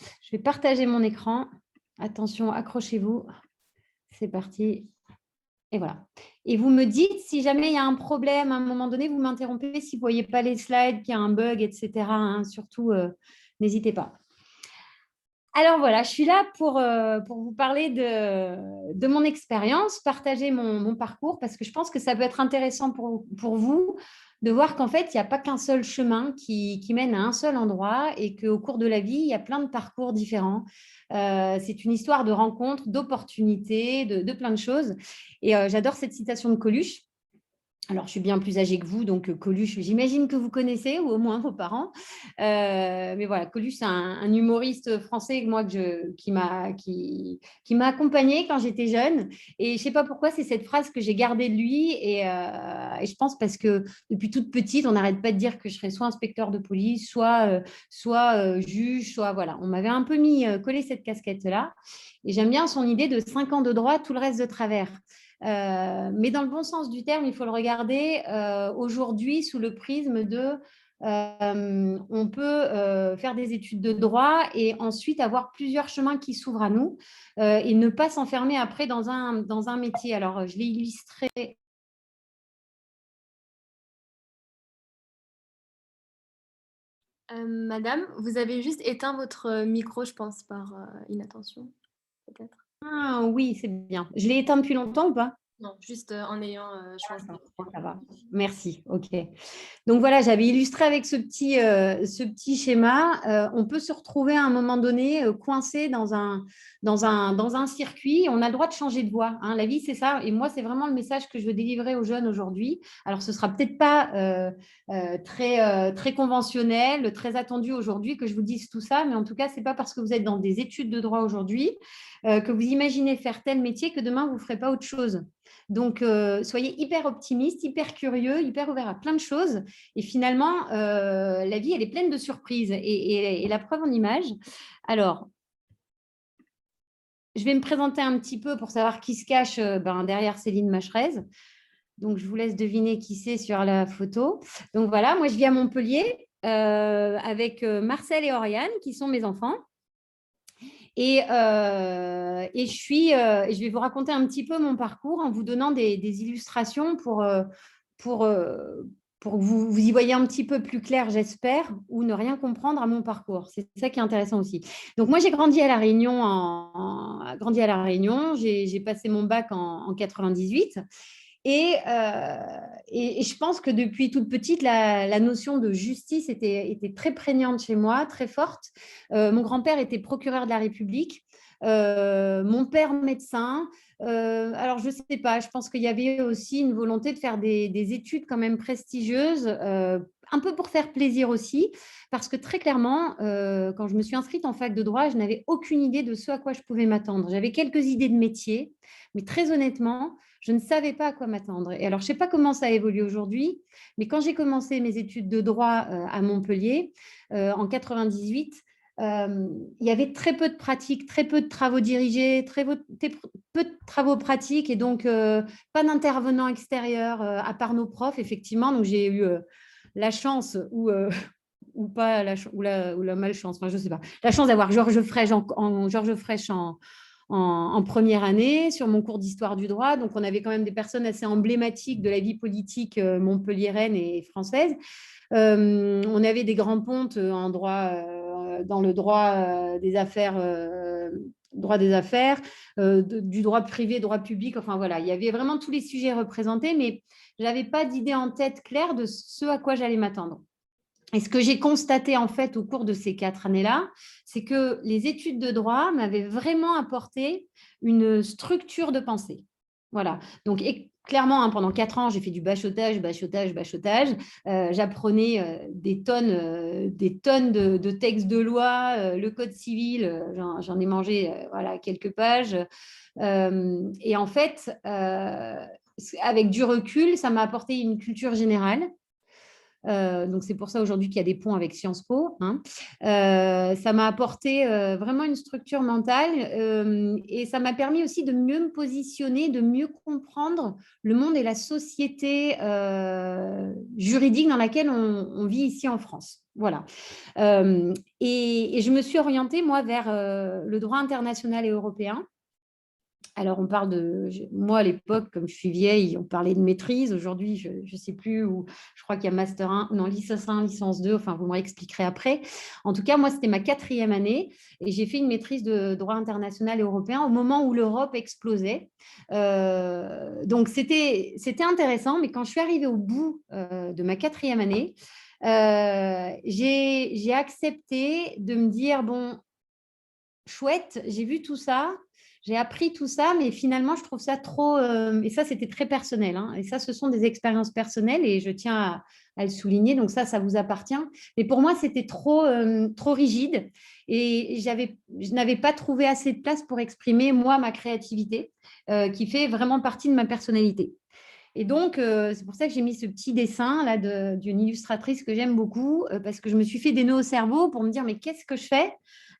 Je vais partager mon écran. Attention, accrochez-vous. C'est parti. Et voilà. Et vous me dites si jamais il y a un problème, à un moment donné, vous m'interrompez si vous ne voyez pas les slides, qu'il y a un bug, etc. hein. Surtout, n'hésitez pas. Alors voilà, je suis là pour vous parler de mon expérience, partager mon parcours, parce que je pense que ça peut être intéressant pour vous de voir qu'en fait, il n'y a pas qu'un seul chemin qui mène à un seul endroit et qu'au cours de la vie, il y a plein de parcours différents. C'est une histoire de rencontres, d'opportunités, de plein de choses. Et j'adore cette citation de Coluche. Alors, je suis bien plus âgée que vous, donc Coluche, j'imagine que vous connaissez, ou au moins vos parents. Mais voilà, Coluche, c'est un humoriste français moi, qui m'a accompagnée quand j'étais jeune. Et je ne sais pas pourquoi, c'est cette phrase que j'ai gardée de lui. Et je pense parce que depuis toute petite, on n'arrête pas de dire que je serais soit inspecteur de police, soit juge, soit voilà. On m'avait un peu collé cette casquette-là. Et j'aime bien son idée de 5 ans de droit, tout le reste de travers. Mais dans le bon sens du terme, il faut le regarder aujourd'hui sous le prisme de on peut faire des études de droit et ensuite avoir plusieurs chemins qui s'ouvrent à nous et ne pas s'enfermer après dans un métier. Alors, je l'ai illustré. Madame, vous avez juste éteint votre micro, je pense, par inattention, peut-être. Ah oui, c'est bien. Je l'ai éteint depuis longtemps ou pas? Non, juste en ayant choisi. Bon, ça va. Merci. OK. Donc voilà, j'avais illustré avec ce petit schéma. On peut se retrouver à un moment donné coincé dans un circuit. On a le droit de changer de voie. Hein. La vie, c'est ça. Et moi, c'est vraiment le message que je veux délivrer aux jeunes aujourd'hui. Alors, ce ne sera peut-être pas très conventionnel, très attendu aujourd'hui que je vous dise tout ça. Mais en tout cas, ce n'est pas parce que vous êtes dans des études de droit aujourd'hui que vous imaginez faire tel métier que demain, vous ne ferez pas autre chose. Donc, soyez hyper optimiste, hyper curieux, hyper ouvert à plein de choses. Et finalement, la vie, elle est pleine de surprises. Et la preuve en image. Alors, je vais me présenter un petit peu pour savoir qui se cache derrière Céline Macherez. Donc, je vous laisse deviner qui c'est sur la photo. Donc, voilà, moi, je vis à Montpellier avec Marcel et Oriane, qui sont mes enfants. Et je vais vous raconter un petit peu mon parcours en vous donnant des illustrations pour, pour que vous y voyez un petit peu plus clair, j'espère, ou ne rien comprendre à mon parcours. C'est ça qui est intéressant aussi. Donc, moi, j'ai grandi à La Réunion. J'ai passé mon bac en 98. Et je pense que depuis toute petite, la notion de justice était très prégnante chez moi, très forte. Mon grand-père était procureur de la République, mon père médecin. Alors, je ne sais pas, je pense qu'il y avait aussi une volonté de faire des études quand même prestigieuses, un peu pour faire plaisir aussi, parce que très clairement, quand je me suis inscrite en fac de droit, je n'avais aucune idée de ce à quoi je pouvais m'attendre. J'avais quelques idées de métier, mais très honnêtement, je ne savais pas à quoi m'attendre. Et alors, je ne sais pas comment ça a évolué aujourd'hui, mais quand j'ai commencé mes études de droit à Montpellier en 98, il y avait très peu de pratiques, très peu de travaux dirigés, peu de travaux pratiques et donc pas d'intervenants extérieurs à part nos profs, effectivement. Donc, j'ai eu la chance ou pas ou la malchance, enfin, je ne sais pas, la chance d'avoir Georges Frêche en première année sur mon cours d'histoire du droit. Donc, on avait quand même des personnes assez emblématiques de la vie politique montpelliéraine et française. On avait des grands pontes en droit, dans le droit des affaires. Du droit privé, droit public, enfin voilà, il y avait vraiment tous les sujets représentés, mais je n'avais pas d'idée en tête claire de ce à quoi j'allais m'attendre. Et ce que j'ai constaté en fait au cours de ces 4 années-là, c'est que les études de droit m'avaient vraiment apporté une structure de pensée. Voilà. Donc, clairement, hein, pendant 4 ans, j'ai fait du bachotage. J'apprenais des tonnes de textes de loi, le code civil, j'en ai mangé voilà, quelques pages. Et en fait, avec du recul, ça m'a apporté une culture générale. Donc, c'est pour ça aujourd'hui qu'il y a des ponts avec Sciences Po. Hein. Ça m'a apporté vraiment une structure mentale et ça m'a permis aussi de mieux me positionner, de mieux comprendre le monde et la société juridique dans laquelle on vit ici en France. Voilà. Et je me suis orientée, moi, vers le droit international et européen. Alors, on parle moi, à l'époque, comme je suis vieille, on parlait de maîtrise. Aujourd'hui, je ne sais plus où, je crois qu'il y a Master 1, non, licence 1, licence 2, enfin, vous me réexpliquerez après. En tout cas, moi, c'était ma 4e année et j'ai fait une maîtrise de droit international et européen au moment où l'Europe explosait. Donc, c'était intéressant, mais quand je suis arrivée au bout de ma 4e année, j'ai accepté de me dire, bon, chouette, j'ai vu tout ça, j'ai appris tout ça, mais finalement, je trouve ça trop… et ça, c'était très personnel. Hein, et ça, ce sont des expériences personnelles et je tiens à le souligner. Donc ça vous appartient. Mais pour moi, c'était trop rigide et je n'avais pas trouvé assez de place pour exprimer, moi, ma créativité, qui fait vraiment partie de ma personnalité. Et donc, c'est pour ça que j'ai mis ce petit dessin là d'une illustratrice que j'aime beaucoup, parce que je me suis fait des nœuds au cerveau pour me dire, mais qu'est-ce que je fais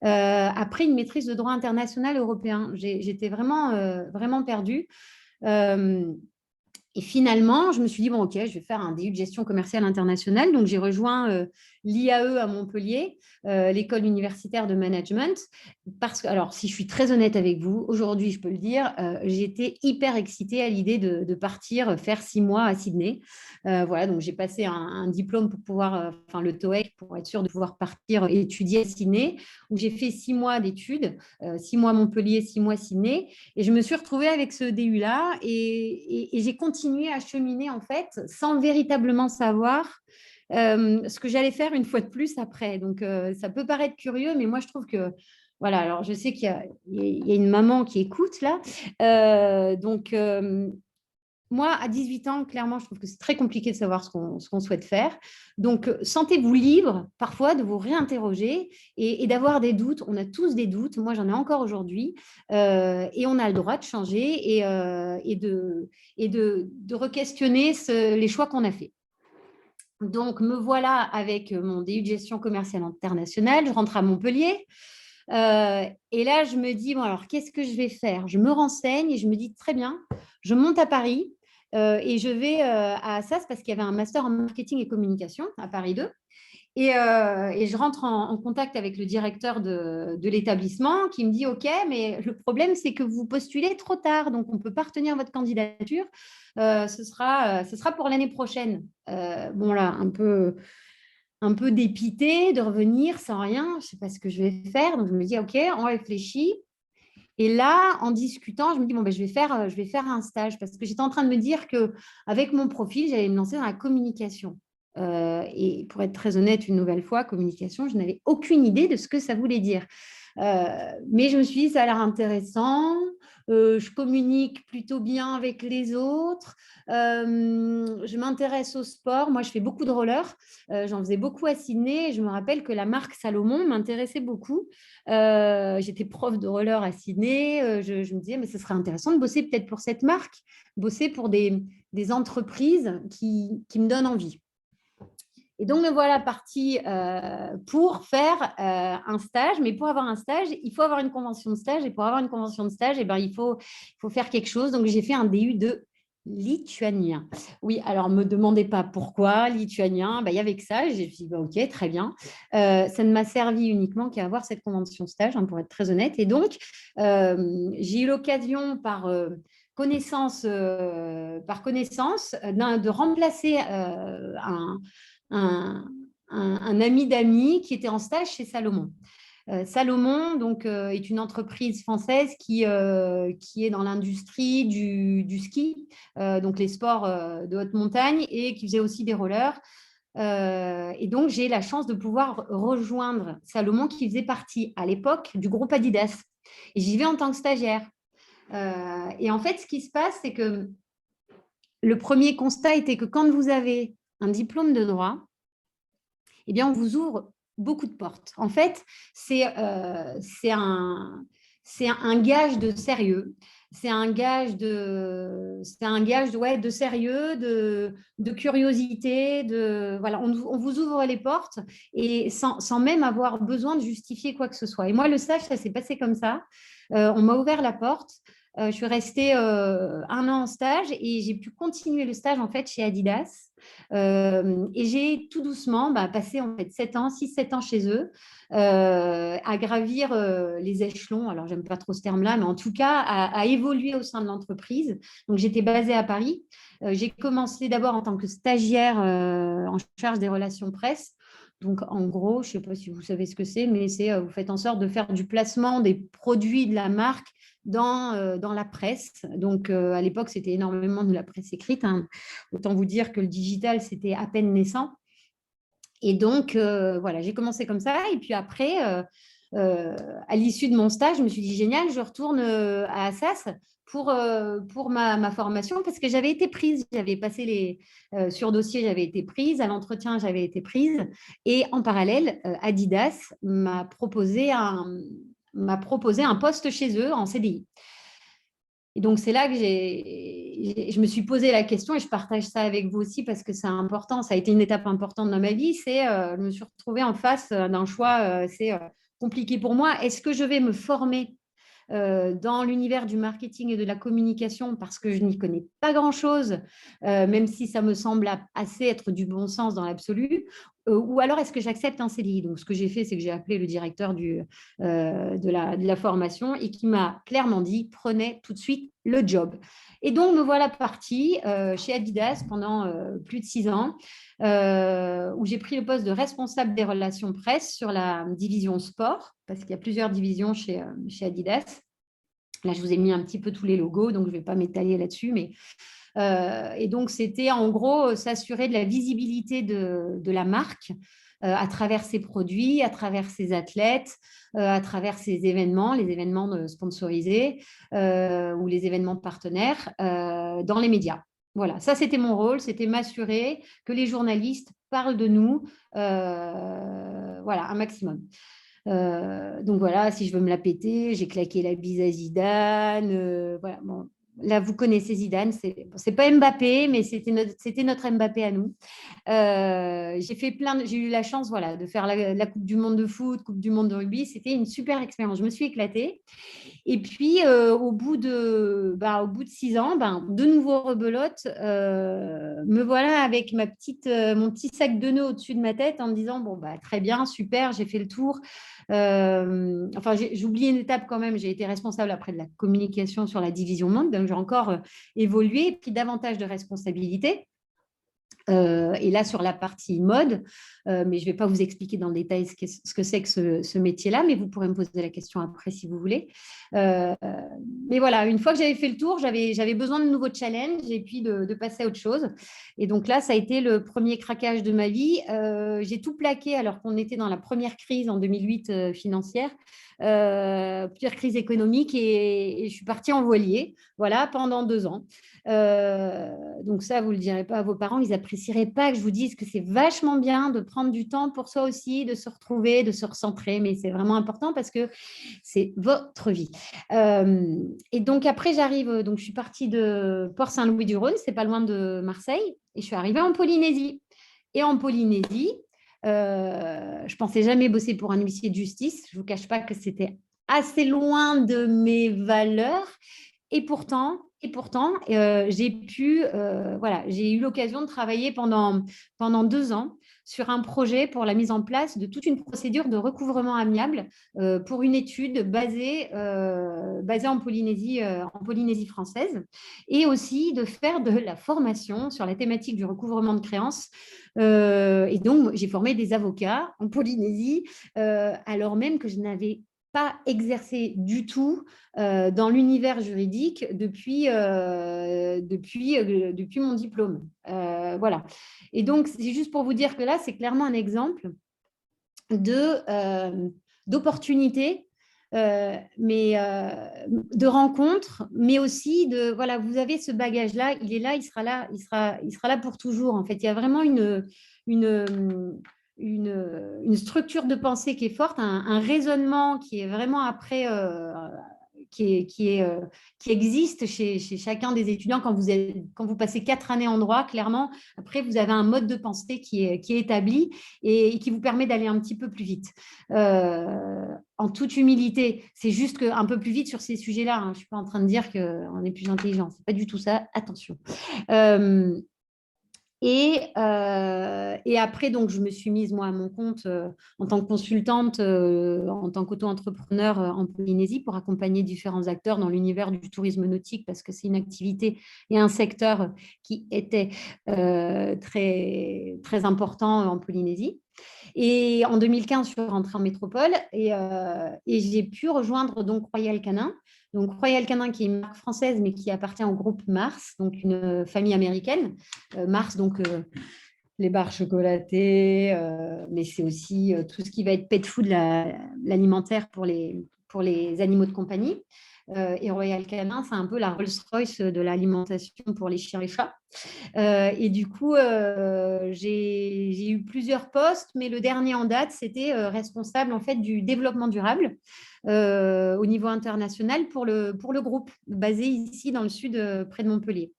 après une maîtrise de droit international européen? J'étais vraiment perdue. Et finalement, je me suis dit, bon, OK, je vais faire un DU de gestion commerciale internationale. Donc, j'ai rejoint l'IAE à Montpellier, l'école universitaire de management. Parce que, alors, si je suis très honnête avec vous, aujourd'hui, je peux le dire, j'étais hyper excitée à l'idée de partir faire 6 mois à Sydney. Voilà, donc j'ai passé un diplôme pour pouvoir, enfin le TOEIC, pour être sûre de pouvoir partir étudier à Sydney, où j'ai fait 6 mois d'études, 6 mois à Montpellier, 6 mois à Sydney. Et je me suis retrouvée avec ce DU-là et j'ai continué à cheminer, en fait, sans véritablement savoir ce que j'allais faire une fois de plus après. Donc, ça peut paraître curieux, mais moi, je trouve que… Voilà, alors je sais qu'il y a une maman qui écoute là. Donc, moi, à 18 ans, clairement, je trouve que c'est très compliqué de savoir ce qu'on souhaite faire. Donc, sentez-vous libre parfois de vous réinterroger et d'avoir des doutes. On a tous des doutes. Moi, j'en ai encore aujourd'hui. Et on a le droit de changer et de re-questionner les choix qu'on a faits. Donc, me voilà avec mon DU de gestion commerciale internationale. Je rentre à Montpellier. Et là, je me dis, bon, alors, qu'est-ce que je vais faire? Je me renseigne et je me dis, très bien, je monte à Paris et je vais à Assas parce qu'il y avait un master en marketing et communication à Paris 2. Et je rentre en contact avec le directeur de l'établissement qui me dit, OK, mais le problème, c'est que vous postulez trop tard, donc on ne peut pas retenir votre candidature. Ce sera pour l'année prochaine. Bon, là, un peu dépité de revenir sans rien. Je ne sais pas ce que je vais faire. Donc, je me dis, OK, on réfléchit. Et là, en discutant, je me dis, bon, ben, je vais faire un stage parce que j'étais en train de me dire qu'avec mon profil, j'allais me lancer dans la communication. Et pour être très honnête, une nouvelle fois, communication, je n'avais aucune idée de ce que ça voulait dire. Mais je me suis dit, ça a l'air intéressant. Je communique plutôt bien avec les autres. Je m'intéresse au sport. Moi, je fais beaucoup de roller. J'en faisais beaucoup à Sydney. Et je me rappelle que la marque Salomon m'intéressait beaucoup. J'étais prof de roller à Sydney. Je me disais, mais ce serait intéressant de bosser peut-être pour cette marque, bosser pour des entreprises qui me donnent envie. Et donc, me voilà partie pour faire un stage. Mais pour avoir un stage, il faut avoir une convention de stage. Et pour avoir une convention de stage, eh ben, il faut faire quelque chose. Donc, j'ai fait un DU de lituanien. Oui, alors ne me demandez pas pourquoi lituanien. Ben, il y avait que ça. J'ai dit, ben, OK, très bien. Ça ne m'a servi uniquement qu'à avoir cette convention de stage, hein, pour être très honnête. Et donc, j'ai eu l'occasion par… connaissance, de remplacer un ami d'amis qui était en stage chez Salomon. Salomon donc, est une entreprise française qui est dans l'industrie du ski, donc les sports de haute montagne, et qui faisait aussi des rollers. Et donc, j'ai la chance de pouvoir rejoindre Salomon, qui faisait partie à l'époque du groupe Adidas. Et j'y vais en tant que stagiaire. Et en fait, ce qui se passe, c'est que le premier constat était que quand vous avez un diplôme de droit, eh bien, on vous ouvre beaucoup de portes. En fait, c'est un c'est un gage de sérieux. C'est un gage ouais, de sérieux, de curiosité. Voilà, on vous ouvre les portes et sans même avoir besoin de justifier quoi que ce soit. Et moi, le stage, ça s'est passé comme ça. On m'a ouvert la porte. Je suis restée 1 an en stage et j'ai pu continuer le stage en fait chez Adidas. Et j'ai tout doucement passé en fait 6-7 ans chez eux, à gravir les échelons. Alors, j'aime pas trop ce terme-là, mais en tout cas, à évoluer au sein de l'entreprise. Donc, j'étais basée à Paris. J'ai commencé d'abord en tant que stagiaire en charge des relations presse. Donc, en gros, je ne sais pas si vous savez ce que c'est, mais c'est vous faites en sorte de faire du placement des produits de la marque dans la presse. Donc, à l'époque, c'était énormément de la presse écrite, hein. Autant vous dire que le digital, c'était à peine naissant. Et donc, voilà, j'ai commencé comme ça. Et puis après, à l'issue de mon stage, je me suis dit, génial, je retourne à Assas pour ma formation parce que j'avais été prise. J'avais passé sur dossier, j'avais été prise. À l'entretien, j'avais été prise. Et en parallèle, Adidas m'a proposé un poste chez eux en CDI. Et donc, c'est là que je me suis posé la question et je partage ça avec vous aussi parce que c'est important. Ça a été une étape importante dans ma vie. Je me suis retrouvée en face d'un choix assez compliqué pour moi. Est-ce que je vais me former dans l'univers du marketing et de la communication parce que je n'y connais pas grand-chose, même si ça me semble assez être du bon sens dans l'absolu, ou alors est-ce que j'accepte un CDI? Donc, ce que j'ai fait, c'est que j'ai appelé le directeur de la formation et qui m'a clairement dit, prenez tout de suite le job. Et donc, me voilà partie chez Adidas pendant plus de 6 ans, où j'ai pris le poste de responsable des relations presse sur la division sport, parce qu'il y a plusieurs divisions chez Adidas. Là, je vous ai mis un petit peu tous les logos, donc je ne vais pas m'étaler là-dessus. Et donc, c'était en gros s'assurer de la visibilité de la marque à travers ses produits, à travers ses athlètes, à travers ses événements, les événements sponsorisés ou les événements partenaires dans les médias. Voilà, ça c'était mon rôle, c'était m'assurer que les journalistes parlent de nous, voilà, un maximum. Donc voilà, si je veux me la péter, j'ai claqué la bise à Zidane. Voilà, bon, là, vous connaissez Zidane, c'est pas Mbappé, mais c'était notre Mbappé à nous. J'ai eu la chance, voilà, de faire la Coupe du Monde de foot, Coupe du Monde de rugby. C'était une super expérience. Je me suis éclatée. Et puis, au bout de 6 ans, de nouveau rebelote, me voilà avec mon petit sac de nœuds au-dessus de ma tête en me disant, bon, très bien, super, j'ai fait le tour. Enfin, j'ai oublié une étape quand même. J'ai été responsable après de la communication sur la division monde, donc j'ai encore évolué, pris davantage de responsabilités. Et là, sur la partie mode, mais je ne vais pas vous expliquer dans le détail ce que c'est que ce métier-là, mais vous pourrez me poser la question après si vous voulez. Mais voilà, une fois que j'avais fait le tour, j'avais besoin de nouveaux challenges et puis de passer à autre chose. Et donc là, ça a été le premier craquage de ma vie. J'ai tout plaqué alors qu'on était dans la première crise en 2008 financière. Pire crise économique et je suis partie en voilier, voilà, pendant 2 ans. Donc ça, vous ne le direz pas à vos parents, ils n'apprécieraient pas que je vous dise que c'est vachement bien de prendre du temps pour soi aussi, de se retrouver, de se recentrer, mais c'est vraiment important parce que c'est votre vie. Et donc après, donc je suis partie de Port-Saint-Louis-du-Rhône, c'est pas loin de Marseille, et je suis arrivée en Polynésie. Et en Polynésie, je pensais jamais bosser pour un huissier de justice. Je ne vous cache pas que c'était assez loin de mes valeurs. Et pourtant, j'ai eu l'occasion de travailler pendant 2 ans sur un projet pour la mise en place de toute une procédure de recouvrement amiable pour une étude basée en Polynésie française, et aussi de faire de la formation sur la thématique du recouvrement de créances. Et donc, j'ai formé des avocats en Polynésie, alors même que je n'avais pas exercé du tout dans l'univers juridique depuis mon diplôme. Voilà. Et donc, c'est juste pour vous dire que là, c'est clairement un exemple d'opportunité, mais de rencontre, mais aussi voilà, vous avez ce bagage-là, il est là, il sera là pour toujours. En fait, il y a vraiment une une structure de pensée qui est forte, un raisonnement qui est vraiment après, qui existe chez chacun des étudiants quand vous passez 4 années en droit, clairement. Après, vous avez un mode de pensée qui est établi et qui vous permet d'aller un petit peu plus vite. En toute humilité, c'est juste un peu plus vite sur ces sujets-là. Hein. Je ne suis pas en train de dire qu'on est plus intelligent. Ce n'est pas du tout ça. Attention. Et après, donc, je me suis mise, moi, à mon compte en tant que consultante, en tant qu'auto-entrepreneur en Polynésie pour accompagner différents acteurs dans l'univers du tourisme nautique parce que c'est une activité et un secteur qui était très, très important en Polynésie. Et en 2015, je suis rentrée en métropole et j'ai pu rejoindre donc Royal Canin. Donc Royal Canin, qui est une marque française, mais qui appartient au groupe Mars, donc une famille américaine. Mars, donc les barres chocolatées, mais c'est aussi tout ce qui va être pet food, l'alimentaire pour les animaux de compagnie. Et Royal Canin, c'est un peu la Rolls-Royce de l'alimentation pour les chiens et chats. Et du coup, j'ai eu plusieurs postes, mais le dernier en date, c'était responsable en fait du développement durable au niveau international pour le groupe basé ici dans le sud, près de Montpellier.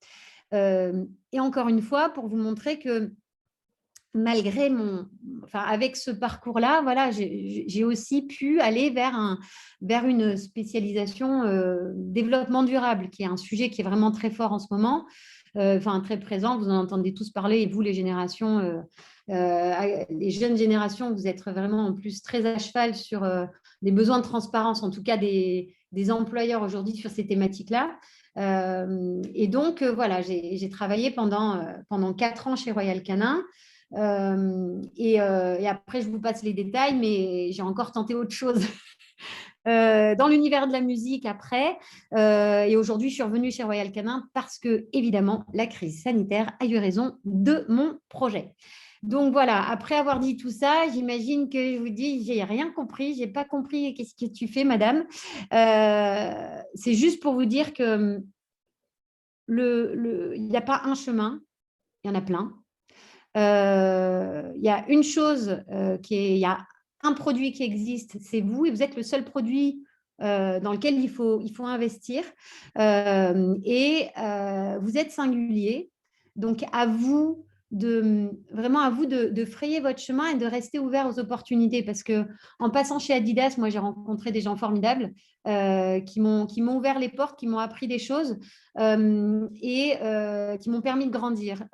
Et encore une fois, pour vous montrer que malgré avec ce parcours-là, voilà, j'ai aussi pu aller vers une spécialisation développement durable, qui est un sujet qui est vraiment très fort en ce moment, très présent. Vous en entendez tous parler, et vous, les jeunes générations, vous êtes vraiment en plus très à cheval sur des besoins de transparence, en tout cas des employeurs aujourd'hui sur ces thématiques-là. Et donc, voilà, j'ai travaillé pendant 4 ans chez Royal Canin. Et après, je vous passe les détails, mais j'ai encore tenté autre chose dans l'univers de la musique après. Et aujourd'hui, je suis revenue chez Royal Canin parce que, évidemment, la crise sanitaire a eu raison de mon projet. Donc voilà, après avoir dit tout ça, j'imagine que je vous dis, j'ai rien compris, j'ai pas compris qu'est-ce que tu fais, madame. C'est juste pour vous dire que il n'y a pas un chemin, il y en a plein. Il y a une chose il y a un produit qui existe, c'est vous, et vous êtes le seul produit dans lequel il faut investir. Vous êtes singulier, donc vraiment à vous de frayer votre chemin et de rester ouvert aux opportunités, parce que en passant chez Adidas, moi j'ai rencontré des gens formidables qui m'ont ouvert les portes, qui m'ont appris des choses et qui m'ont permis de grandir.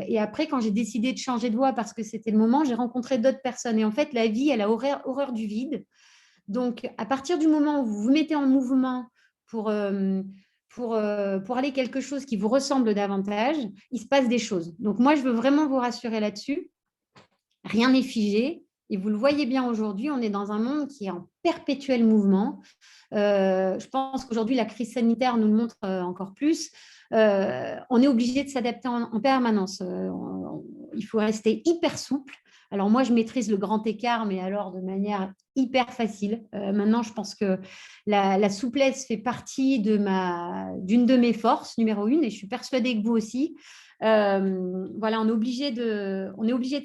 Et après, quand j'ai décidé de changer de voie parce que c'était le moment, j'ai rencontré d'autres personnes. Et en fait, la vie, elle a horreur du vide. Donc, à partir du moment où vous vous mettez en mouvement pour aller quelque chose qui vous ressemble davantage, il se passe des choses. Donc, moi, je veux vraiment vous rassurer là-dessus. Rien n'est figé. Et vous le voyez bien aujourd'hui, on est dans un monde qui est en perpétuel mouvement. Je pense qu'aujourd'hui, la crise sanitaire nous le montre encore plus. On est obligé de s'adapter en permanence. Il faut rester hyper souple. Alors moi, je maîtrise le grand écart, mais alors de manière hyper facile. Maintenant, je pense que la souplesse fait partie d'une de mes forces, numéro 1, et je suis persuadée que vous aussi. Voilà, on est obligé de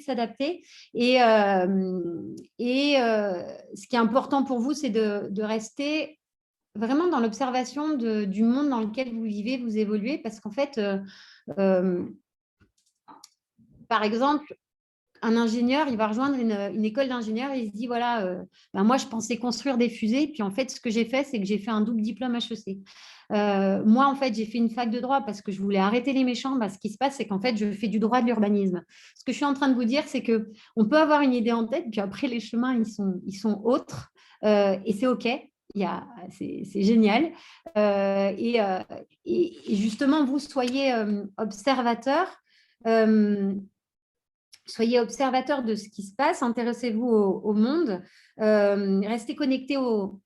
s'adapter. Et ce qui est important pour vous, c'est de rester vraiment dans l'observation du monde dans lequel vous vivez, vous évoluez, parce qu'en fait, par exemple, un ingénieur, il va rejoindre une école d'ingénieur et il se dit, voilà, moi, je pensais construire des fusées, puis en fait, ce que j'ai fait, c'est que j'ai fait un double diplôme HEC. Moi, en fait, j'ai fait une fac de droit parce que je voulais arrêter les méchants. Ce qui se passe, c'est qu'en fait, je fais du droit de l'urbanisme. Ce que je suis en train de vous dire, c'est qu'on peut avoir une idée en tête, puis après, les chemins, ils sont autres, et c'est OK. C'est génial. Et justement, vous soyez observateur. Soyez observateur de ce qui se passe, intéressez-vous au monde, restez connecté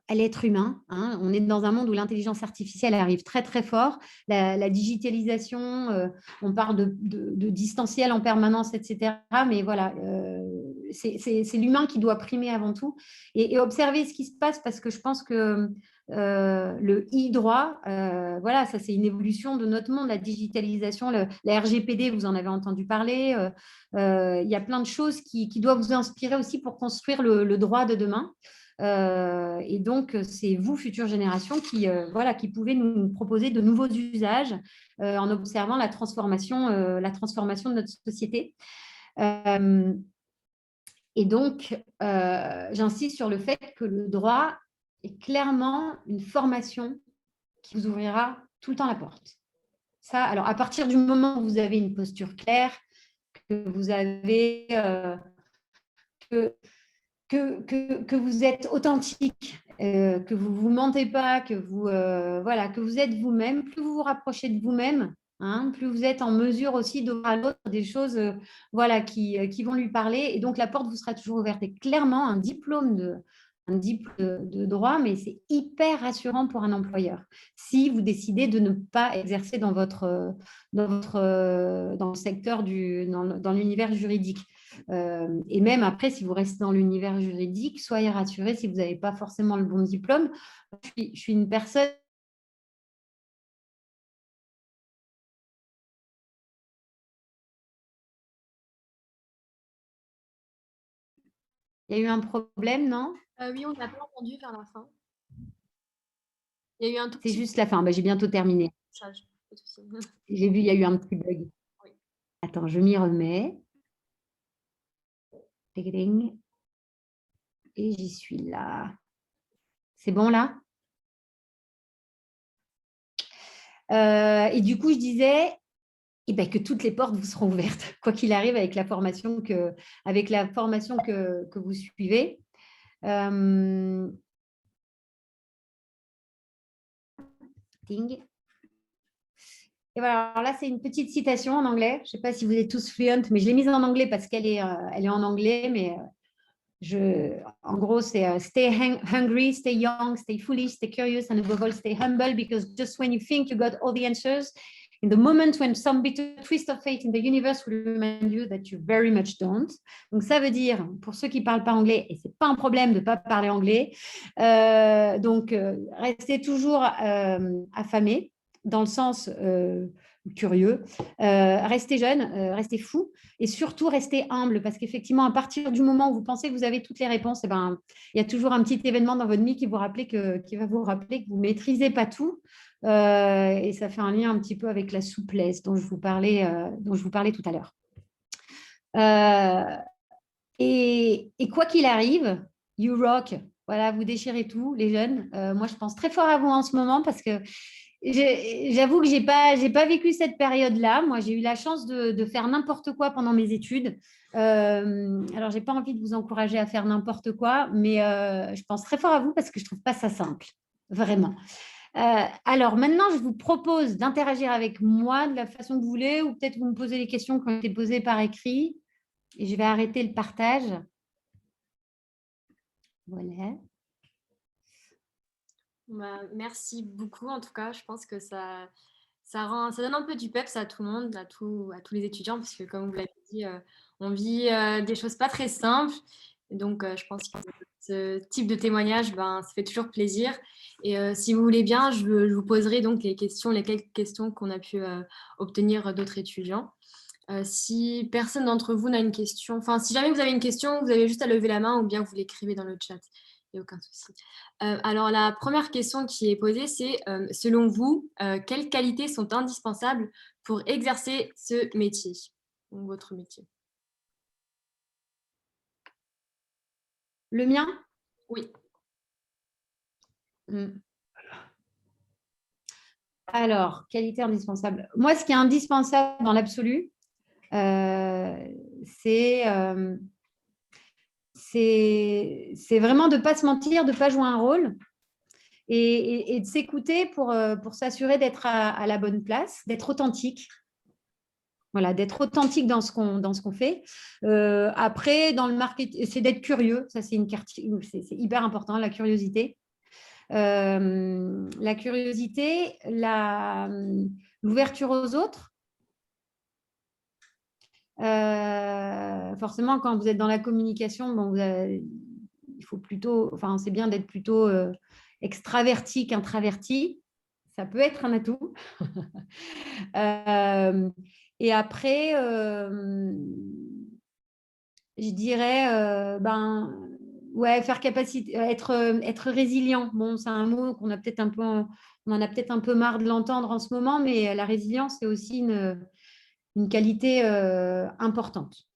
à l'être humain. Hein. On est dans un monde où l'intelligence artificielle arrive très, très fort. La digitalisation, on parle de distanciel en permanence, etc. Mais voilà, c'est l'humain qui doit primer avant tout. Et observer ce qui se passe, parce que je pense que le e-droit, voilà, ça c'est une évolution de notre monde, la digitalisation, la RGPD, vous en avez entendu parler. Il y a plein de choses qui doivent vous inspirer aussi pour construire le droit de demain. Et donc, c'est vous, futures générations, voilà, qui pouvez nous proposer de nouveaux usages en observant la transformation de notre société. Et donc, j'insiste sur le fait que le droit est clairement une formation qui vous ouvrira tout le temps la porte. Ça, alors, à partir du moment où vous avez une posture claire, que vous avez que vous êtes authentique, que vous ne vous mentez pas, voilà, que vous êtes vous-même, plus vous vous rapprochez de vous-même, hein, plus vous êtes en mesure aussi d'ouvrir à l'autre des choses voilà, qui vont lui parler. Et donc, la porte vous sera toujours ouverte. Et clairement, un diplôme de droit, mais c'est hyper rassurant pour un employeur si vous décidez de ne pas exercer dans le secteur dans l'univers juridique. Et même après, si vous restez dans l'univers juridique, soyez rassurés si vous n'avez pas forcément le bon diplôme. Je suis une personne. Il y a eu un problème, non? Oui, on n'a pas entendu vers la fin. Il y a eu un tout C'est petit juste la fin. J'ai bientôt terminé. passage. Pas de souci. J'ai vu, il y a eu un petit bug. Oui. Attends, je m'y remets. Et j'y suis là. C'est bon là? Et du coup, je disais que toutes les portes vous seront ouvertes, quoi qu'il arrive, avec la formation que vous suivez. Et voilà, alors là, c'est une petite citation en anglais. Je ne sais pas si vous êtes tous fluent, mais je l'ai mise en anglais parce qu'elle est en anglais. Mais en gros, c'est stay hungry, stay young, stay foolish, stay curious, and above all, stay humble, because just when you think you got all the answers, in the moment when some bitter twist of fate in the universe will remind you that you very much don't. Donc, ça veut dire, pour ceux qui ne parlent pas anglais, et ce n'est pas un problème de ne pas parler anglais, restez toujours affamés, dans le sens curieux, restez jeune, restez fou, et surtout restez humble, parce qu'effectivement, à partir du moment où vous pensez que vous avez toutes les réponses, il y a toujours un petit événement dans votre vie qui va vous rappeler que vous ne maîtrisez pas tout. Et ça fait un lien un petit peu avec la souplesse dont je vous parlais tout à l'heure. Et quoi qu'il arrive, you rock. Voilà, vous déchirez tout, les jeunes. Moi, je pense très fort à vous en ce moment parce que j'avoue que j'ai pas vécu cette période-là. Moi, j'ai eu la chance de faire n'importe quoi pendant mes études. Alors, j'ai pas envie de vous encourager à faire n'importe quoi, mais je pense très fort à vous parce que je trouve pas ça simple, vraiment. Alors, maintenant, je vous propose d'interagir avec moi de la façon que vous voulez, ou peut-être vous me posez les questions qui ont été posées par écrit. Et je vais arrêter le partage. Voilà. Merci beaucoup. En tout cas, je pense que ça donne un peu du peps à tout le monde, à tous les étudiants, parce que comme vous l'avez dit, on vit des choses pas très simples. Et donc, je pense que ce type de témoignage, ça fait toujours plaisir. Et si vous voulez bien, je vous poserai donc les quelques questions qu'on a pu obtenir d'autres étudiants. Si personne d'entre vous n'a une question, enfin, si jamais vous avez une question, vous avez juste à lever la main ou bien vous l'écrivez dans le chat. Il n'y a aucun souci. Alors, la première question qui est posée, c'est selon vous, quelles qualités sont indispensables pour exercer ce métier, donc votre métier? Le mien? Oui. Alors, qualité indispensable. Moi, ce qui est indispensable dans l'absolu, c'est vraiment de ne pas se mentir, de ne pas jouer un rôle et de s'écouter pour s'assurer d'être à la bonne place, d'être authentique. Voilà, d'être authentique dans ce qu'on fait. Après, dans le marketing, c'est d'être curieux. Ça, c'est hyper important, la curiosité. La curiosité, l'ouverture aux autres. Forcément, quand vous êtes dans la communication, bon, il faut plutôt, enfin, c'est bien d'être plutôt extraverti qu'intraverti. Ça peut être un atout. Et après, je dirais, ouais, faire capacité, être résilient. Bon, c'est un mot qu'on a peut-être un peu, on en a peut-être un peu marre de l'entendre en ce moment, mais la résilience, c'est aussi une qualité importante.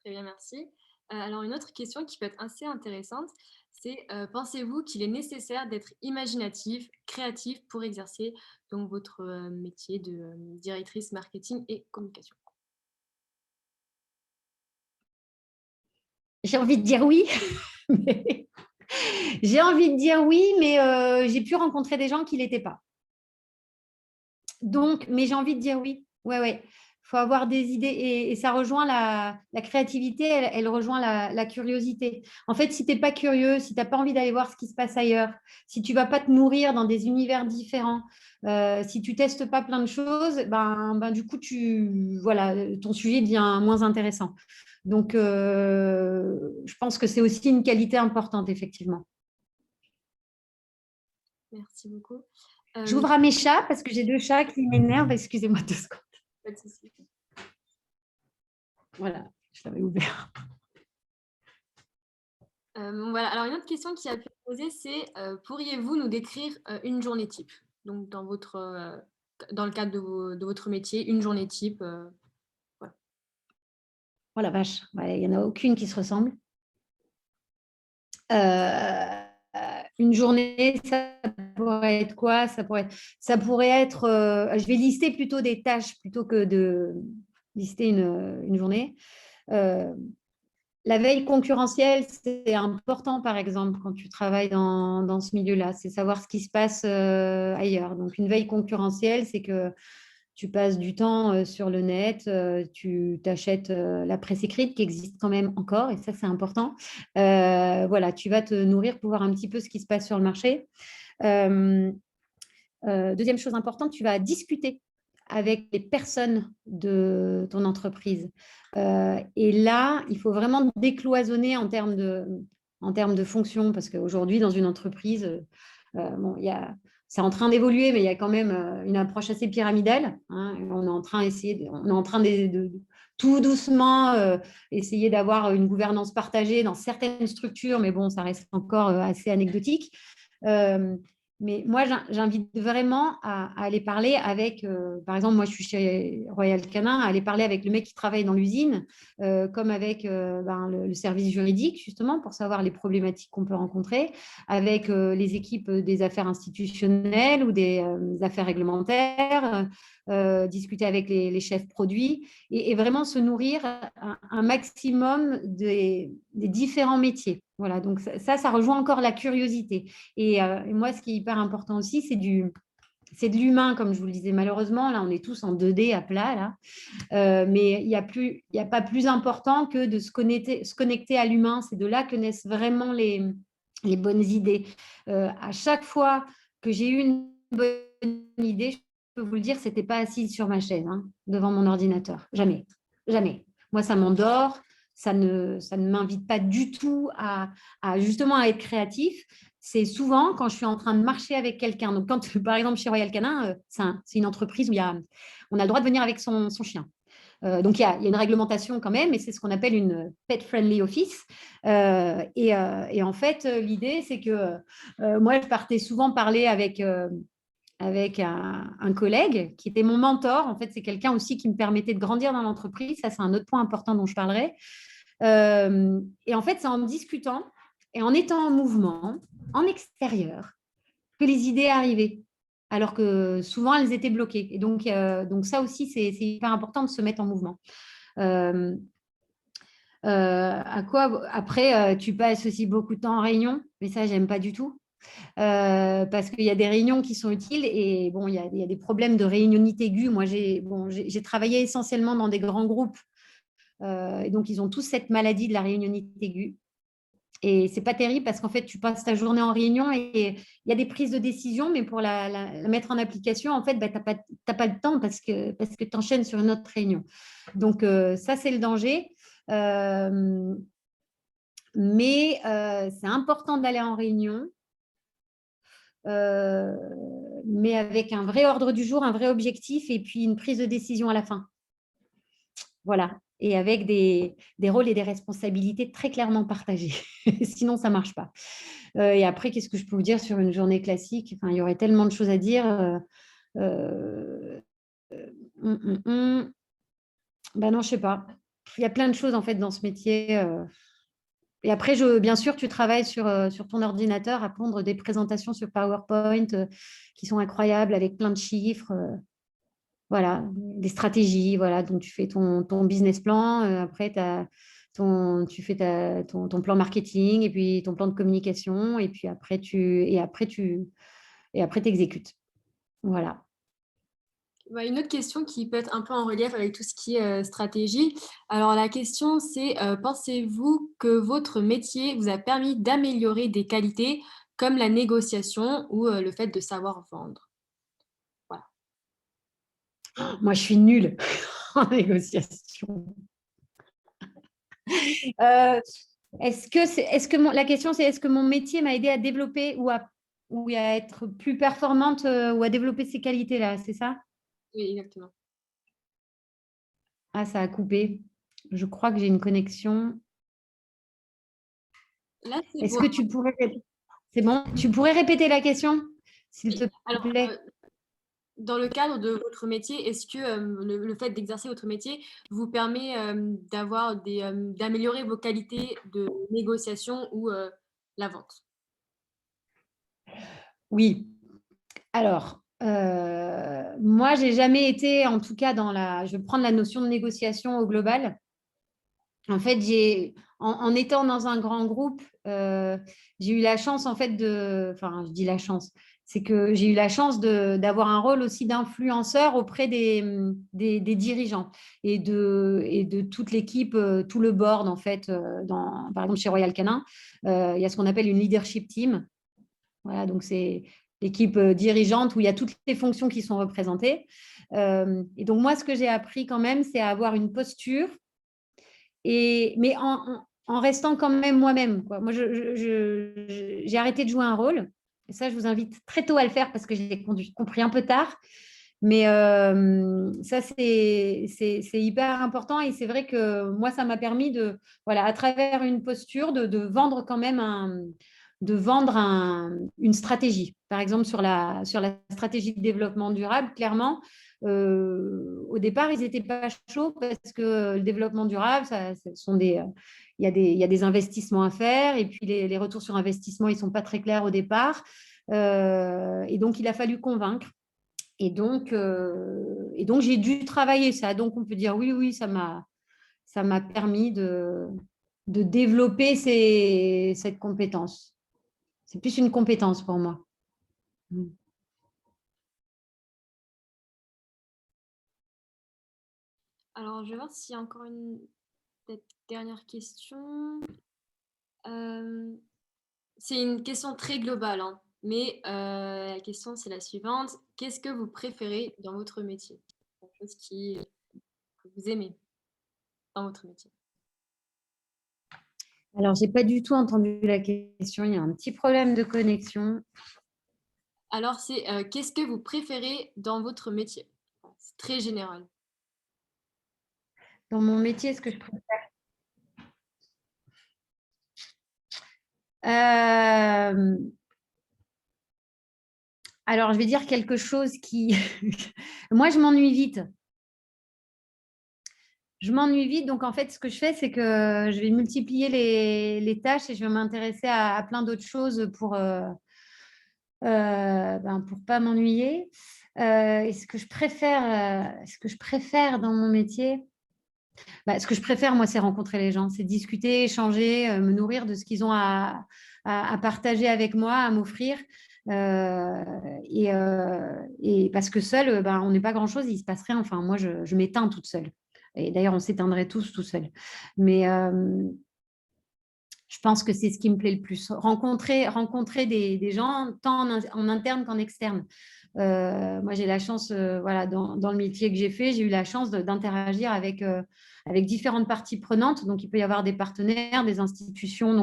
Très bien, merci. Alors, une autre question qui peut être assez intéressante, c'est pensez-vous qu'il est nécessaire d'être imaginatif, créatif pour exercer donc votre métier de directrice marketing et communication? J'ai envie de dire oui. J'ai envie de dire oui, mais j'ai pu rencontrer des gens qui ne l'étaient pas. Donc, mais j'ai envie de dire oui. Ouais, ouais. Il faut avoir des idées et ça rejoint la créativité, elle rejoint la curiosité. En fait, si tu n'es pas curieux, si tu n'as pas envie d'aller voir ce qui se passe ailleurs, si tu ne vas pas te nourrir dans des univers différents, si tu ne testes pas plein de choses, du coup, voilà, ton sujet devient moins intéressant. Donc, je pense que c'est aussi une qualité importante, effectivement. Merci beaucoup. J'ouvre à mes chats parce que j'ai 2 chats qui m'énervent. Excusez-moi 2 secondes. Pas de souci. Voilà, je l'avais ouvert. Voilà. Alors, une autre question qui a pu être posée, c'est pourriez-vous nous décrire une journée type? Donc, dans le cadre de votre métier, une journée type. Voilà. Oh la vache, il n'y en a aucune qui se ressemble. Une journée, ça pourrait être quoi? Ça pourrait être je vais lister plutôt des tâches plutôt que de lister une journée. La veille concurrentielle, c'est important, par exemple, quand tu travailles dans ce milieu-là, c'est savoir ce qui se passe ailleurs. Donc, une veille concurrentielle, c'est que tu passes du temps sur le net, tu t'achètes la presse écrite qui existe quand même encore, et ça, c'est important. Voilà, tu vas te nourrir pour voir un petit peu ce qui se passe sur le marché. Deuxième chose importante, tu vas discuter avec les personnes de ton entreprise. Et là, il faut vraiment décloisonner en termes de fonction, parce qu'aujourd'hui, dans une entreprise, c'est en train d'évoluer, mais il y a quand même une approche assez pyramidale. Hein. On est en train de tout doucement essayer d'avoir une gouvernance partagée dans certaines structures, mais bon, ça reste encore assez anecdotique. Mais moi, j'invite vraiment à aller parler avec, par exemple, moi, je suis chez Royal Canin, à aller parler avec le mec qui travaille dans l'usine, comme avec le service juridique, justement, pour savoir les problématiques qu'on peut rencontrer, avec les équipes des affaires institutionnelles ou des affaires réglementaires, discuter avec les chefs produits et vraiment se nourrir un maximum des différents métiers. Voilà, donc ça rejoint encore la curiosité. Et moi, ce qui est hyper important aussi, c'est de l'humain, comme je vous le disais. Malheureusement, là, on est tous en 2D à plat, là. Mais il n'y a pas plus important que de se connecter à l'humain. C'est de là que naissent vraiment les bonnes idées. À chaque fois que j'ai eu une bonne idée, je peux vous le dire, ce n'était pas assise sur ma chaise, hein, devant mon ordinateur. Jamais. Jamais. Moi, ça m'endort. Ça ne m'invite pas du tout justement à être créatif. C'est souvent quand je suis en train de marcher avec quelqu'un. Donc, quand, par exemple, chez Royal Canin, c'est une entreprise où on a le droit de venir avec son chien. Donc, il y a une réglementation quand même, et c'est ce qu'on appelle une pet-friendly office. Et en fait, l'idée, c'est que moi, je partais souvent parler avec un collègue qui était mon mentor. En fait, c'est quelqu'un aussi qui me permettait de grandir dans l'entreprise. Ça, c'est un autre point important dont je parlerai. Et en fait, c'est en discutant et en étant en mouvement, en extérieur, que les idées arrivaient. Alors que souvent, elles étaient bloquées. Et donc ça aussi, c'est hyper important de se mettre en mouvement. Après, tu passes aussi beaucoup de temps en réunion, mais ça, j'aime pas du tout. Parce qu'il y a des réunions qui sont utiles et bon, il y a des problèmes de réunionnite aiguë. Moi, j'ai travaillé essentiellement dans des grands groupes et donc ils ont tous cette maladie de la réunionnite aiguë. Et c'est pas terrible parce qu'en fait, tu passes ta journée en réunion et il y a des prises de décision, mais pour la mettre en application, en fait, bah, tu n'as pas le temps parce que tu enchaînes sur une autre réunion. Donc, ça, c'est le danger. Mais c'est important d'aller en réunion, mais avec un vrai ordre du jour, un vrai objectif et puis une prise de décision à la fin. Voilà. Et avec des rôles et des responsabilités très clairement partagés. Sinon, ça ne marche pas. Et après, qu'est-ce que je peux vous dire sur une journée classique? Enfin, il y aurait tellement de choses à dire. Ben non, je ne sais pas. Il y a plein de choses en fait dans ce métier. Et après, bien sûr, tu travailles sur ton ordinateur à pondre des présentations sur PowerPoint qui sont incroyables avec plein de chiffres. Voilà, des stratégies. Voilà, donc tu fais ton business plan. Après, tu fais ton plan marketing et puis ton plan de communication. Et puis après, tu exécutes. Voilà. Bah, une autre question qui peut être un peu en relief avec tout ce qui est stratégie. Alors la question c'est, pensez-vous que votre métier vous a permis d'améliorer des qualités comme la négociation ou le fait de savoir vendre? Voilà. Moi, je suis nulle en négociation. La question, c'est est-ce que mon métier m'a aidé à développer ou à être plus performante ou à développer ces qualités-là, c'est ça? Oui, exactement. Ah, ça a coupé. Je crois que j'ai une connexion. Là, c'est Est-ce bon. que tu pourrais... C'est bon? Tu pourrais répéter la question, s'il te Oui. Alors, plaît? dans le cadre de votre métier, est-ce que le fait d'exercer votre métier vous permet d'améliorer vos qualités de négociation ou la vente? Oui. Alors, moi, j'ai jamais été, en tout cas, je vais prendre la notion de négociation au global. En fait, en étant dans un grand groupe, j'ai eu la chance, en fait, enfin, je dis la chance, c'est que j'ai eu la chance d'avoir un rôle aussi d'influenceur auprès des dirigeants et de toute l'équipe, tout le board, en fait, par exemple, chez Royal Canin, il y a ce qu'on appelle une leadership team. Voilà, donc c'est l'équipe dirigeante où il y a toutes les fonctions qui sont représentées. Et donc, moi, ce que j'ai appris quand même, c'est à avoir une posture mais en restant quand même moi-même. Moi, j'ai arrêté de jouer un rôle. Et ça, je vous invite très tôt à le faire parce que j'ai compris un peu tard. Mais ça, c'est hyper important. Et c'est vrai que moi, ça m'a permis voilà, à travers une posture, de vendre quand même une stratégie. Par exemple, sur la stratégie de développement durable, clairement, au départ, ils n'étaient pas chauds parce que le développement durable, il y a des investissements à faire et puis les retours sur investissement, ils ne sont pas très clairs au départ. Et donc, il a fallu convaincre. Et donc j'ai dû travailler ça. Donc, on peut dire oui, ça m'a permis de développer cette compétence. C'est plus une compétence pour moi. Alors, je vais voir s'il y a encore une peut-être dernière question. C'est une question très globale, hein, mais la question c'est la suivante. Qu'est-ce que vous préférez dans votre métier? Quelque chose que vous aimez dans votre métier. Alors, j'ai pas du tout entendu la question. Il y a un petit problème de connexion. Alors, c'est qu'est-ce que vous préférez dans votre métier? C'est très général. Dans mon métier, ce que je préfère. Alors, je vais dire quelque chose qui... Moi, je m'ennuie vite. Donc en fait, ce que je fais, c'est que je vais multiplier les tâches et je vais m'intéresser à plein d'autres choses pour pas m'ennuyer. Et ce que je préfère dans mon métier, ce que je préfère, moi, c'est rencontrer les gens, c'est discuter, échanger, me nourrir de ce qu'ils ont à partager avec moi, à m'offrir. Et parce que seul, on n'est pas grand-chose, il ne se passe rien. Enfin, moi, je m'éteins toute seule. Et d'ailleurs, on s'éteindrait tous tout seul. Mais Je pense que c'est ce qui me plaît le plus. Rencontrer des gens, tant en interne qu'en externe. Moi, j'ai la chance, voilà, dans le métier que j'ai fait, j'ai eu la chance d'interagir avec différentes parties prenantes. Donc, il peut y avoir des partenaires, des institutions,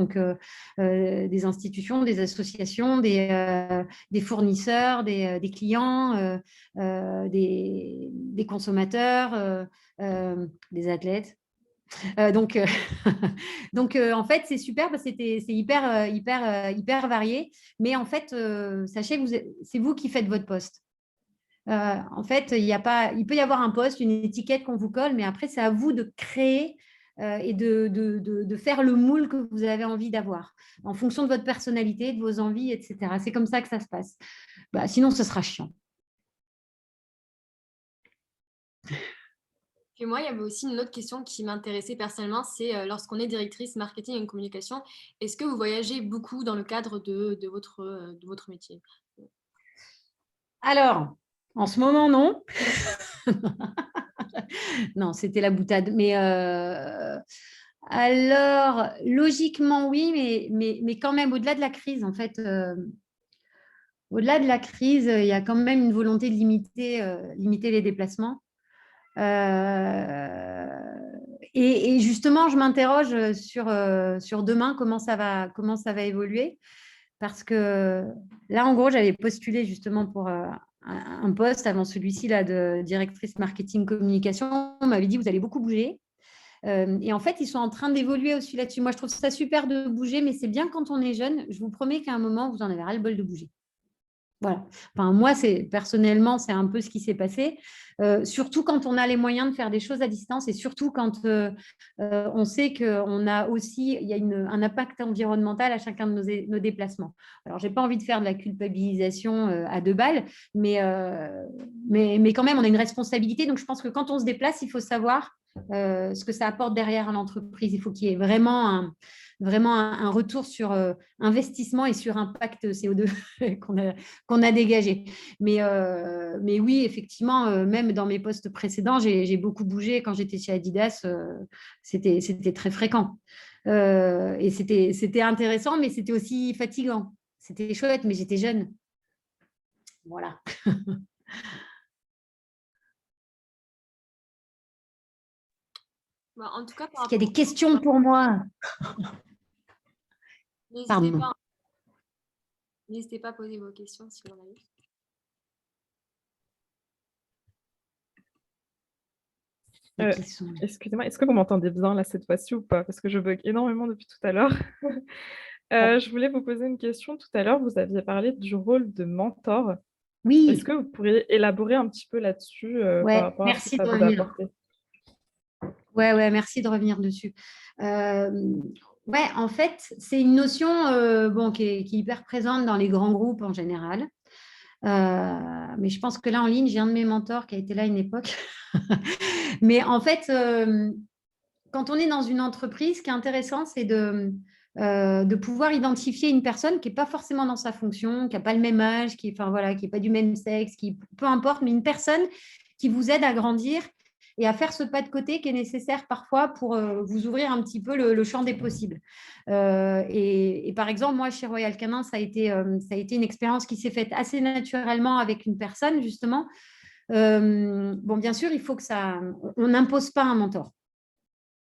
des associations, des fournisseurs, des clients, des consommateurs, des athlètes. Donc, en fait, c'est super parce que c'est hyper varié. Mais en fait, sachez que c'est vous qui faites votre poste. En fait, il peut y avoir un poste, une étiquette qu'on vous colle, mais après, c'est à vous de créer et de faire le moule que vous avez envie d'avoir en fonction de votre personnalité, de vos envies, etc. C'est comme ça que ça se passe. Sinon, ce sera chiant. Puis moi, il y avait aussi une autre question qui m'intéressait personnellement, c'est lorsqu'on est directrice marketing et communication, est-ce que vous voyagez beaucoup dans le cadre de votre métier? Alors, en ce moment, non. Non, c'était la boutade. Mais alors, logiquement, oui, mais quand même, au-delà de la crise, en fait, au-delà de la crise, il y a quand même une volonté de limiter les déplacements. Et justement, je m'interroge sur demain, comment ça va évoluer. Parce que là, en gros, j'avais postulé justement pour un poste avant celui-ci là, de directrice marketing communication. On m'avait dit, vous allez beaucoup bouger. Et en fait, ils sont en train d'évoluer aussi là-dessus. Moi, je trouve ça super de bouger, mais c'est bien quand on est jeune. Je vous promets qu'à un moment, vous en avez ras-le-bol de bouger. Voilà. Enfin, moi, personnellement, c'est un peu ce qui s'est passé. Surtout quand on a les moyens de faire des choses à distance et surtout quand on sait qu'il y a un impact environnemental à chacun de nos déplacements. Alors, je n'ai pas envie de faire de la culpabilisation à 2 balles, mais quand même, on a une responsabilité. Donc, je pense que quand on se déplace, il faut savoir ce que ça apporte derrière à l'entreprise. Il faut qu'il y ait vraiment un retour sur investissement et sur impact CO2 qu'on a dégagé. Mais oui, effectivement, même dans mes postes précédents, j'ai beaucoup bougé. Quand j'étais chez Adidas, c'était très fréquent. Et c'était intéressant, mais c'était aussi fatigant. C'était chouette, mais j'étais jeune. Voilà. En tout cas, Est-ce qu'il y a des questions pour moi? Pardon. N'hésitez pas à poser vos questions si vous en avez. Excusez-moi, est-ce que vous m'entendez bien là cette fois-ci ou pas? Parce que je bug énormément depuis tout à l'heure. Je voulais vous poser une question. Tout à l'heure, vous aviez parlé du rôle de mentor. Oui. Est-ce que vous pourriez élaborer un petit peu là-dessus par rapport à ce que ça vous a apporté? Ouais, merci de revenir dessus. Ouais, en fait, c'est une notion qui est hyper présente dans les grands groupes en général. Mais je pense que là, en ligne, j'ai un de mes mentors qui a été là à une époque. Mais en fait, quand on est dans une entreprise, ce qui est intéressant, c'est de pouvoir identifier une personne qui n'est pas forcément dans sa fonction, qui n'a pas le même âge, qui n'est pas du même sexe, peu importe, mais une personne qui vous aide à grandir et à faire ce pas de côté qui est nécessaire parfois pour vous ouvrir un petit peu le champ des possibles. Et par exemple, moi, chez Royal Canin, ça a été une expérience qui s'est faite assez naturellement avec une personne, justement. Bien sûr, il faut on n'impose pas un mentor.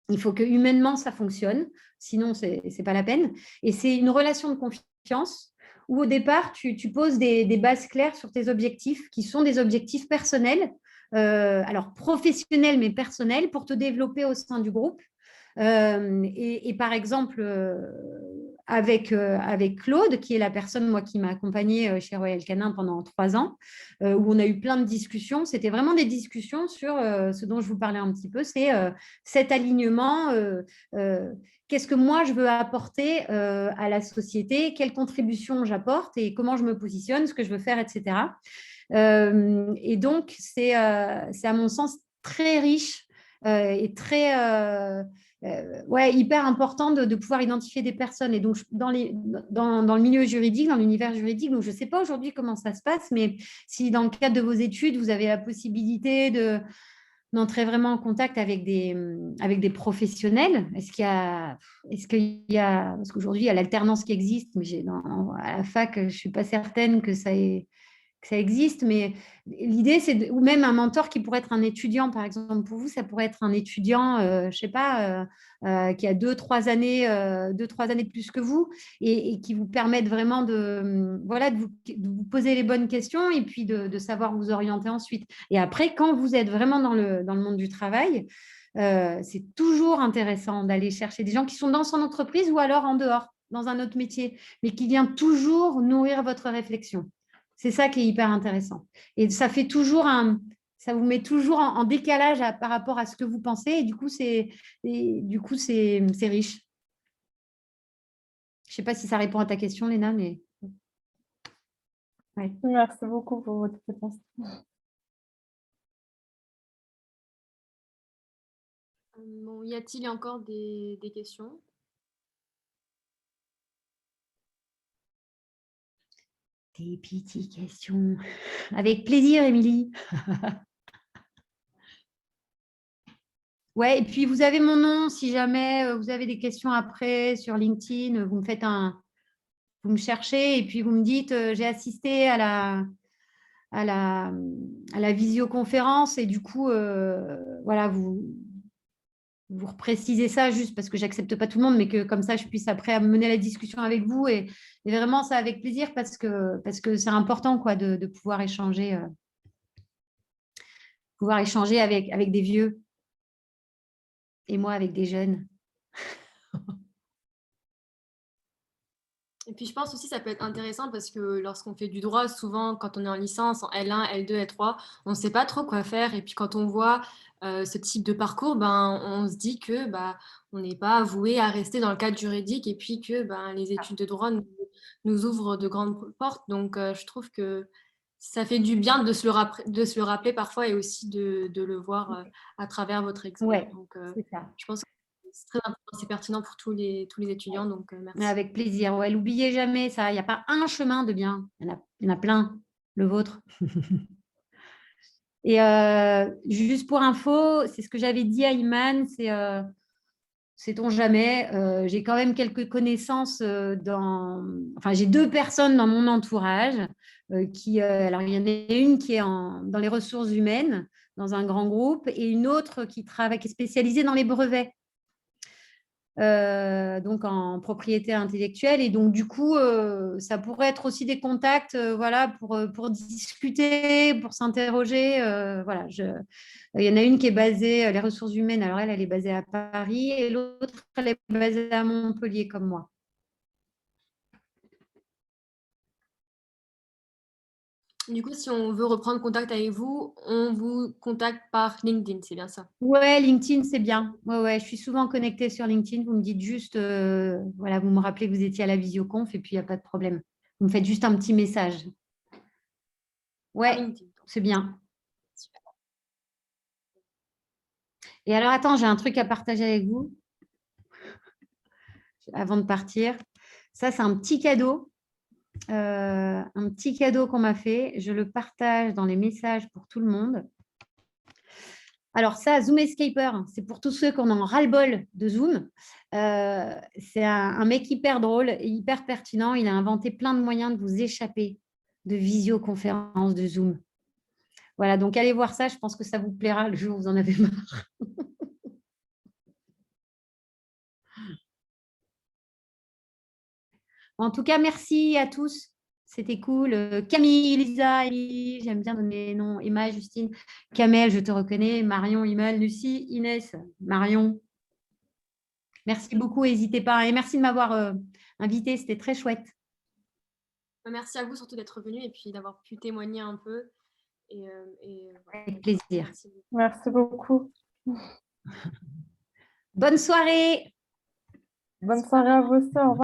Il faut que humainement, ça fonctionne. Sinon, ce n'est pas la peine. Et c'est une relation de confiance où au départ, tu poses des bases claires sur tes objectifs, qui sont des objectifs personnels, alors professionnels, mais personnels, pour te développer au sein du groupe. Et par exemple, avec Claude, qui est la personne moi, qui m'a accompagnée chez Royal Canin pendant 3 ans, où on a eu plein de discussions. C'était vraiment des discussions sur ce dont je vous parlais un petit peu, c'est cet alignement. Qu'est-ce que moi, je veux apporter à la société, quelle contribution j'apporte et comment je me positionne, ce que je veux faire, etc. Et donc, c'est à mon sens très riche et très hyper important de pouvoir identifier des personnes. Et donc, dans le milieu juridique, dans l'univers juridique, donc je ne sais pas aujourd'hui comment ça se passe, mais si dans le cadre de vos études, vous avez la possibilité d'entrer vraiment en contact avec des professionnels. Est-ce qu'il y a, parce qu'aujourd'hui, il y a l'alternance qui existe, mais à la fac, je ne suis pas certaine que ça existe, mais l'idée, c'est ou même un mentor qui pourrait être un étudiant, par exemple, pour vous, ça pourrait être un étudiant, je ne sais pas, qui a 2-3 années, 2-3 années de plus que vous et qui vous permettent vraiment voilà, de vous poser les bonnes questions et puis de savoir vous orienter ensuite. Et après, quand vous êtes vraiment dans le monde du travail, c'est toujours intéressant d'aller chercher des gens qui sont dans son entreprise ou alors en dehors, dans un autre métier, mais qui vient toujours nourrir votre réflexion. C'est ça qui est hyper intéressant. Et ça vous met toujours en décalage par rapport à ce que vous pensez. Et du coup, c'est riche. Je ne sais pas si ça répond à ta question, Léna, mais... Ouais. Merci beaucoup pour votre réponse. Bon, y a-t-il encore des questions? Des petites questions. Avec plaisir, Émilie. Ouais, et puis vous avez mon nom. Si jamais vous avez des questions après sur LinkedIn, vous me cherchez et puis vous me dites j'ai assisté à la visioconférence et du coup, voilà, vous reprécisez ça juste parce que j'accepte pas tout le monde, mais que comme ça, je puisse après mener la discussion avec vous et vraiment ça avec plaisir parce que c'est important quoi, de pouvoir échanger avec des vieux et moi avec des jeunes. Et puis je pense aussi ça peut être intéressant parce que lorsqu'on fait du droit, souvent quand on est en licence, en L1, L2, L3, on ne sait pas trop quoi faire. Et puis quand on voit ce type de parcours, ben, on se dit que on n'est pas voué à rester dans le cadre juridique et puis que les études de droit nous ouvrent de grandes portes. Donc je trouve que ça fait du bien de se le rappeler parfois et aussi de le voir à travers votre exemple. Ouais, Donc c'est ça. je pense que c'est très important, c'est pertinent pour tous les étudiants. Donc merci. Avec plaisir. Ouais, n'oubliez jamais ça. Il n'y a pas un chemin de bien. Il y en a plein. Le vôtre. Et juste pour info, c'est ce que j'avais dit à Iman, sait-on jamais, j'ai quand même quelques connaissances enfin, j'ai 2 personnes dans mon entourage alors il y en a une qui est dans les ressources humaines, dans un grand groupe, et une autre qui est spécialisée dans les brevets. Donc en propriété intellectuelle. Et donc, du coup, ça pourrait être aussi des contacts voilà, pour discuter, pour s'interroger. Voilà, il y en a une qui est basée, les ressources humaines, alors elle est basée à Paris, et l'autre, elle est basée à Montpellier, comme moi. Du coup, si on veut reprendre contact avec vous, on vous contacte par LinkedIn, c'est bien ça? Ouais, LinkedIn, c'est bien. Ouais, je suis souvent connectée sur LinkedIn. Vous me dites juste, voilà, vous me rappelez que vous étiez à la visioconf et puis il n'y a pas de problème. Vous me faites juste un petit message. Ouais, LinkedIn. c'est bien. Et alors, attends, j'ai un truc à partager avec vous avant de partir. Ça, c'est un petit cadeau. Un petit cadeau qu'on m'a fait. Je le partage dans les messages pour tout le monde. Alors ça, Zoom Escaper, c'est pour tous ceux qui en ont ras-le-bol de Zoom. C'est un mec hyper drôle et hyper pertinent. Il a inventé plein de moyens de vous échapper de visioconférences, de Zoom. Voilà, donc allez voir ça. Je pense que ça vous plaira le jour où vous en avez marre. En tout cas, merci à tous. C'était cool. Camille, Lisa, Émilie, j'aime bien donner les noms. Emma, Justine, Kamel, je te reconnais. Marion, Imal, Lucie, Inès, Marion. Merci beaucoup, n'hésitez pas. Et merci de m'avoir invitée, c'était très chouette. Merci à vous surtout d'être venu et puis d'avoir pu témoigner un peu. Avec plaisir. Merci beaucoup. Bonne soirée. Bonne soirée à vous aussi. Au revoir.